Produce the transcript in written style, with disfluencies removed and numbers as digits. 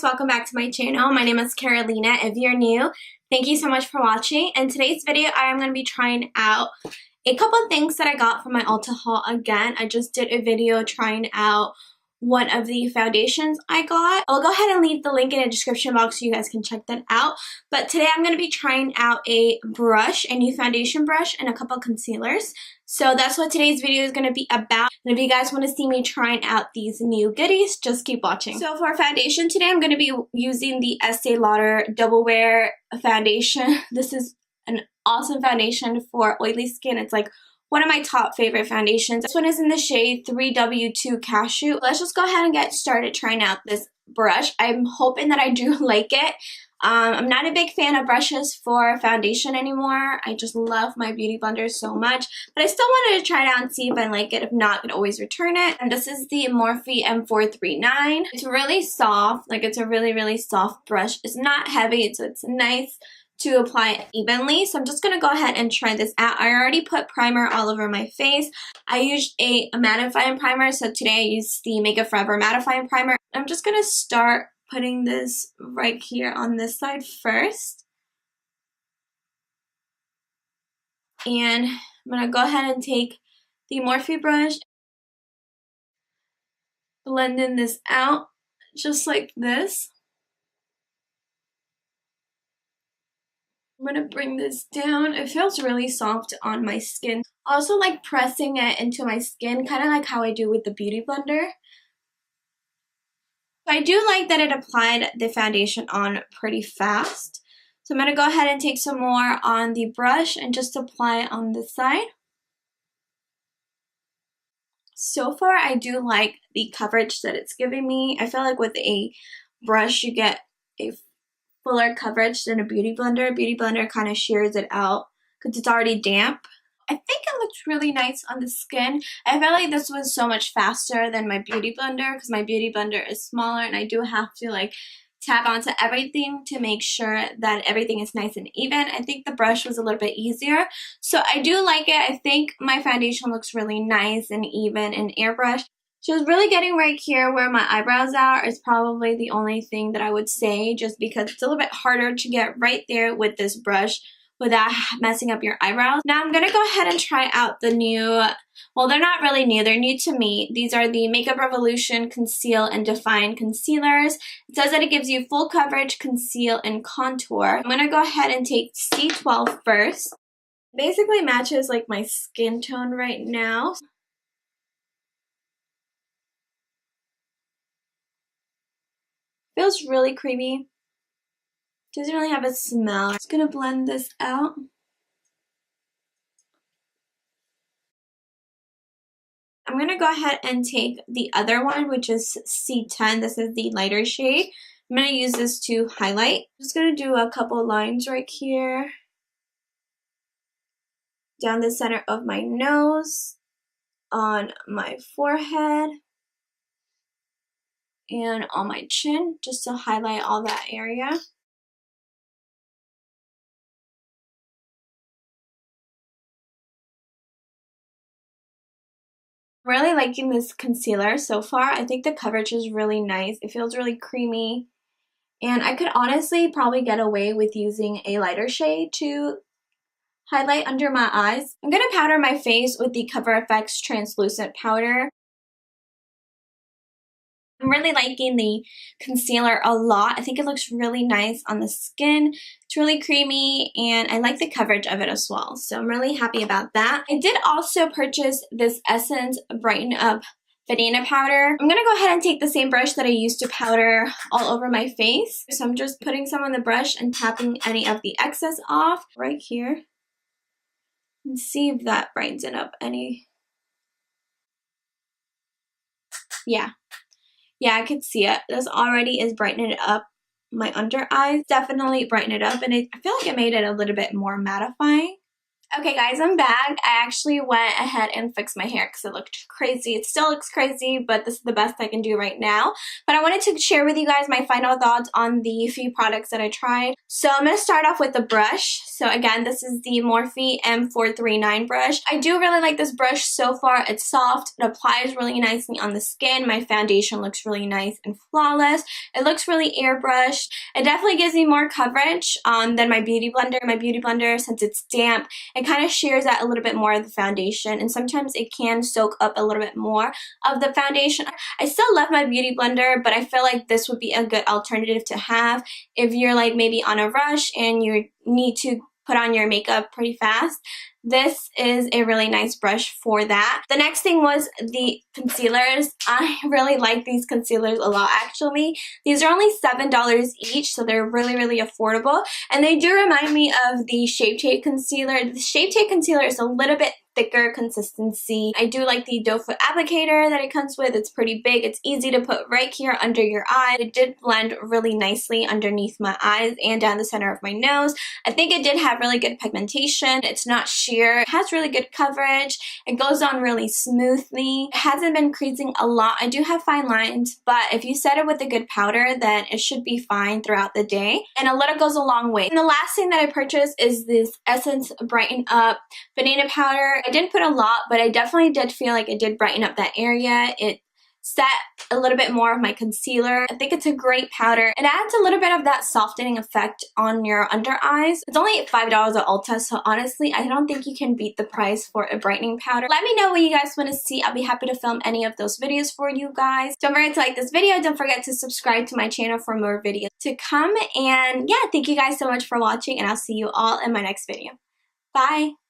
welcome back to my channel. My name is Carolina. If you're new, thank you so much for watching. In today's video, I am going to be trying out a couple of things that I got from my Ulta haul again. I just did a video trying out one of the foundations I got. I'll go ahead and leave the link in the description box so you guys can check that out. But today I'm going to be trying out a brush, a new foundation brush, and a couple of concealers. So that's what today's video is going to be about. And if you guys want to see me trying out these new goodies, just keep watching. So for foundation today, I'm going to be using the Estee Lauder Double Wear foundation. This is an awesome foundation for oily skin. It's like one of my top favorite foundations. This one is in the shade 3W2 Cashew. Let's just go ahead and get started trying out this brush. I'm hoping that I do like it. I'm not a big fan of brushes for foundation anymore. I just love my beauty blender so much. But I still wanted to try it out and see if I like it. If not, I could always return it. And this is the Morphe M439. It's really soft. Like, it's a really soft brush. It's not heavy, so it's nice to apply evenly. So I'm just going to go ahead and try this out. I already put primer all over my face. I used a mattifying primer, so today I used the Makeup Forever mattifying primer. I'm just going to start putting this right here on this side first. And I'm going to go ahead and take the Morphe brush, blending this out just like this. I'm going to bring this down. It feels really soft on my skin. I also like pressing it into my skin, kind of like how I do with the Beauty Blender. I do like that it applied the foundation on pretty fast. So I'm going to go ahead and take some more on the brush and just apply it on this side. So far, I do like the coverage that it's giving me. I feel like with a brush, you get a fuller coverage than a Beauty Blender. A Beauty Blender kind of shears it out because it's already damp. I think it looks really nice on the skin. I feel like this was so much faster than my Beauty Blender because my Beauty Blender is smaller and I do have to like tap onto everything to make sure that everything is nice and even. I think the brush was a little bit easier. So I do like it. I think my foundation looks really nice and even and airbrush. Just really getting right here where my eyebrows are is probably the only thing that I would say, just because it's a little bit harder to get right there with this brush without messing up your eyebrows. Now I'm going to go ahead and try out the new, well, they're not really new, they're new to me. These are the Makeup Revolution Conceal and Define Concealers. It says that it gives you full coverage, conceal, and contour. I'm going to go ahead and take C12 first. Basically matches like my skin tone right now. Feels really creamy. Doesn't really have a smell. I'm just gonna blend this out. I'm gonna go ahead and take the other one, which is C10. This is the lighter shade. I'm gonna use this to highlight. I'm just gonna do a couple lines right here. Down the center of my nose, on my forehead, and on my chin, just to highlight all that area. Really liking this concealer so far. I think the coverage is really nice. It feels really creamy. And I could honestly probably get away with using a lighter shade to highlight under my eyes. I'm going to powder my face with the Coverfx translucent powder. I'm really liking the concealer a lot. I think it looks really nice on the skin. It's really creamy and I like the coverage of it as well. So I'm really happy about that. I did also purchase this Essence Brighten Up Banana Powder. I'm going to go ahead and take the same brush that I used to powder all over my face. So I'm just putting some on the brush and tapping any of the excess off right here. And see if that brightens it up any. Yeah, I could see it. This already is brightening it up my under eyes. Definitely brighten it up, and I feel like it made it a little bit more mattifying. Okay guys, I'm back. I actually went ahead and fixed my hair because it looked crazy. It still looks crazy, but this is the best I can do right now. But I wanted to share with you guys my final thoughts on the few products that I tried. So I'm going to start off with the brush. So again, this is the Morphe M439 brush. I do really like this brush so far. It's soft. It applies really nicely on the skin. My foundation looks really nice and flawless. It looks really airbrushed. It definitely gives me more coverage than my Beauty Blender. My Beauty Blender, since it's damp, it kind of shears out a little bit more of the foundation, and sometimes it can soak up a little bit more of the foundation. I still love my Beauty Blender, but I feel like this would be a good alternative to have if you're like maybe on a rush and you need to put on your makeup pretty fast. This is a really nice brush for that. The next thing was the concealers. I really like these concealers a lot actually. These are only $7 each, so they're really, really affordable. And they do remind me of the Shape Tape concealer. The Shape Tape concealer is a little bit thicker consistency. I do like the doe foot applicator that it comes with. It's pretty big. It's easy to put right here under your eye. It did blend really nicely underneath my eyes and down the center of my nose. I think it did have really good pigmentation. It's not sheer. It has really good coverage. It goes on really smoothly. It hasn't been creasing a lot. I do have fine lines, but if you set it with a good powder, then it should be fine throughout the day. And a little goes a long way. And the last thing that I purchased is this Essence Brighten Up banana powder. I didn't put a lot, but I definitely did feel like it did brighten up that area. It set a little bit more of my concealer. I think it's a great powder. It adds a little bit of that softening effect on your under eyes. It's only $5 at Ulta, so honestly, I don't think you can beat the price for a brightening powder. Let me know what you guys want to see. I'll be happy to film any of those videos for you guys. Don't forget to like this video. Don't forget to subscribe to my channel for more videos to come. And yeah, thank you guys so much for watching, and I'll see you all in my next video. Bye!